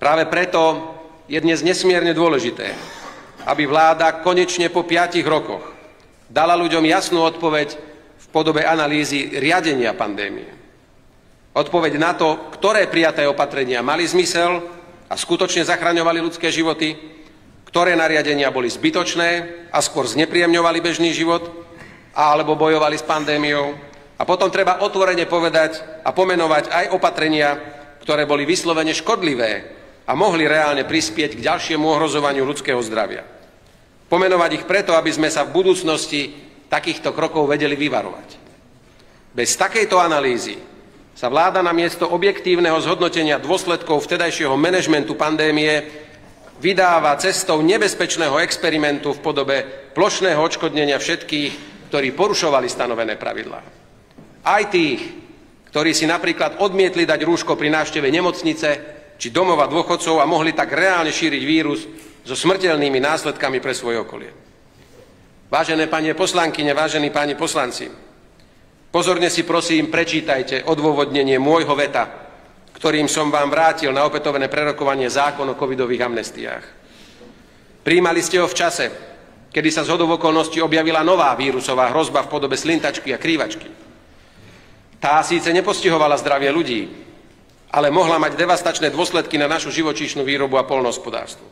Práve preto je dnes nesmierne dôležité, aby vláda konečne po 5 rokoch dala ľuďom jasnú odpoveď v podobe analýzy riadenia pandémie. Odpoveď na to, ktoré prijaté opatrenia mali zmysel a skutočne zachraňovali ľudské životy, ktoré nariadenia boli zbytočné a skôr znepríjemňovali bežný život alebo bojovali s pandémiou. A potom treba otvorene povedať a pomenovať aj opatrenia, ktoré boli vyslovene škodlivé a mohli reálne prispieť k ďalšiemu ohrozovaniu ľudského zdravia. Pomenovať ich preto, aby sme sa v budúcnosti takýchto krokov vedeli vyvarovať. Bez takejto analýzy sa vláda namiesto objektívneho zhodnotenia dôsledkov vtedajšieho manažmentu pandémie vydáva cestou nebezpečného experimentu v podobe plošného odškodnenia všetkých, ktorí porušovali stanovené pravidlá. Aj tých, ktorí si napríklad odmietli dať rúško pri návšteve nemocnice či domova dôchodcov a mohli tak reálne šíriť vírus so smrteľnými následkami pre svoje okolie. Vážené pani poslankyne, vážení páni poslanci, pozorne si prosím prečítajte odôvodnenie môjho veta, ktorým som vám vrátil na opätovné prerokovanie zákon o covidových amnestiách. Prijímali ste ho v čase, kedy sa zhodou okolností objavila nová vírusová hrozba v podobe slintačky a krývačky. Tá síce nepostihovala zdravie ľudí, ale mohla mať devastačné dôsledky na našu živočíšnu výrobu a poľnohospodárstvo.